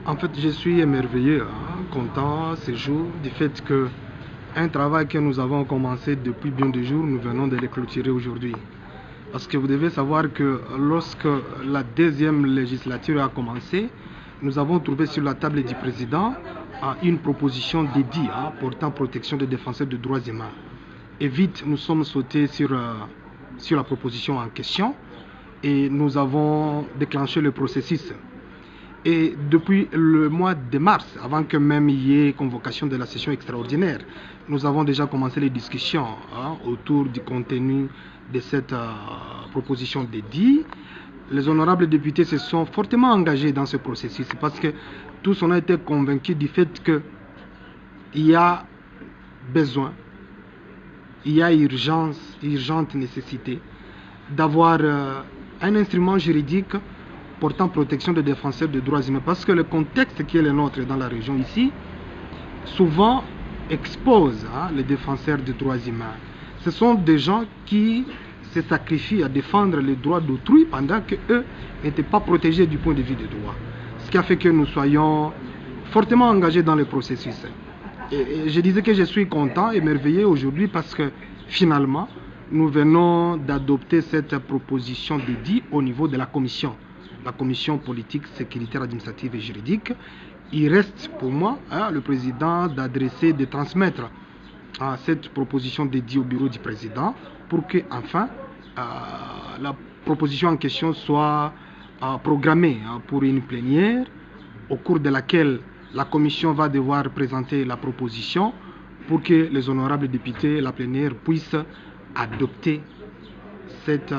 En fait, je suis émerveillé, content ce jour du fait que un travail que nous avons commencé depuis bien des jours, nous venons de le clôturer aujourd'hui. Parce que vous devez savoir que lorsque la deuxième législature a commencé, nous avons trouvé sur la table du président une proposition dédiée portant protection des défenseurs des droits humains. Et vite, nous sommes sautés sur la proposition en question et nous avons déclenché le processus. Et depuis le mois de mars, avant que même il y ait convocation de la session extraordinaire, nous avons déjà commencé les discussions autour du contenu de cette proposition dédiée. Les honorables députés se sont fortement engagés dans ce processus parce que tous on a été convaincus du fait qu'il y a besoin, il y a urgente nécessité d'avoir un instrument juridique portant protection des défenseurs des droits humains, parce que le contexte qui est le nôtre dans la région ici, souvent expose les défenseurs des droits humains. Ce sont des gens qui se sacrifient à défendre les droits d'autrui pendant qu'eux n'étaient pas protégés du point de vue des droits. Ce qui a fait que nous soyons fortement engagés dans le processus. Et je disais que je suis content, émerveillé aujourd'hui parce que finalement, nous venons d'adopter cette proposition dédiée au niveau de la commission politique, sécuritaire, administrative et juridique. Il reste pour moi, le président, de transmettre cette proposition dédiée au bureau du président pour que, enfin, la proposition en question soit programmée pour une plénière au cours de laquelle la commission va devoir présenter la proposition pour que les honorables députés, la plénière, puissent adopter cette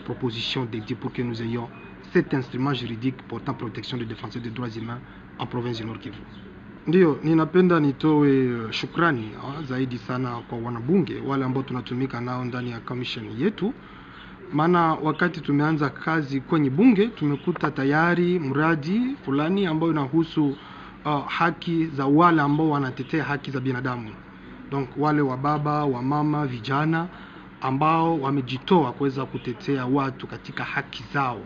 proposition dédiée pour que nous ayons cet instrument juridique portant protection des défenseurs des droits humains en province du Nord Kivu. Ndio, ninapenda nitoe shukrani zaidi sana kwa wanabunge wale ambao tunatumika nao ndani ya commission yetu. Maana wakati tumeanza kazi kwenye bunge tumekuta tayari mradi fulani ambao unahusu haki za wale ambao wanatetea haki za binadamu. Donc wale wa baba, wa mama, vijana ambao wamejitoa kuweza kutetea watu katika haki zao.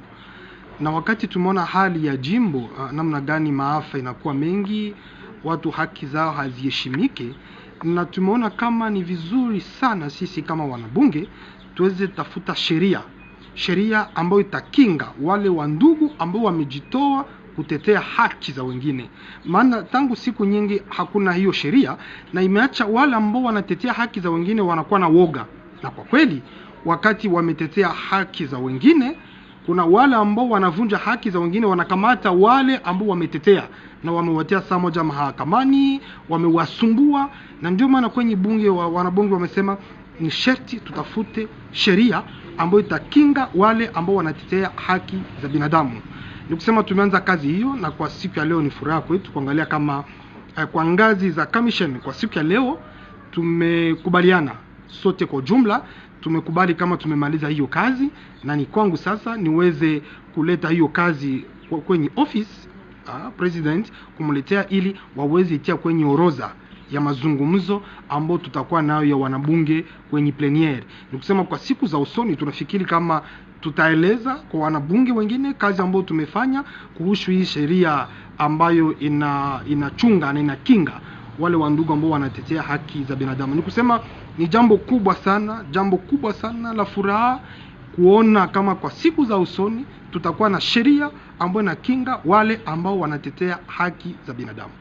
Na wakati tumeona hali ya jimbo namna gani maafa inakuwa mengi, watu haki zao haziheshimiki, na tumeona kama ni vizuri sana sisi kama wanabunge tuweze tafuta sheria ambayo itakinga wale wandugu ambao wamejitoa kutetea haki za wengine. Maana tangu siku nyingi hakuna hiyo sheria na imeacha wale ambao wanatetea haki za wengine wanakuwa na woga. Na kwa kweli wakati wametetea haki za wengine, kuna wale ambao wanavunja haki za wengine wanakamata wale ambao wametetea na wamewatia saa moja mahakamani, wamewasumbua. Na ndio maana kwenye bunge wanabunge wamesema ni sharti tutafute sheria ambayo itakinga wale ambao wanatetea haki za binadamu. Ni kusema tumeanza kazi hiyo, na kwa siku ya leo ni furaha kwetu kuangalia kama kwa ngazi za commission kwa siku ya leo tumekubaliana sote kwa jumla, tumekubali kama tumemaliza hiyo kazi, na ni kwangu sasa niweze kuleta hiyo kazi kwenye office president kumletea ili waweze itia kwenye orodha ya mazungumzo ambao tutakuwa nayo ya wanabunge kwenye plénière. Ni kusema kwa siku za usoni tunafikiri kama tutaeleza kwa wanabunge wengine kazi ambayo tumefanya kuhusu hii sheria ambayo inachunga na inakinga wale wandugu ambao wanatetea haki za binadamu. Ni kusema ni jambo kubwa sana la furaha kuona kama kwa siku za usoni tutakuwa na sheria ambayo inakinga wale ambao wanatetea haki za binadamu.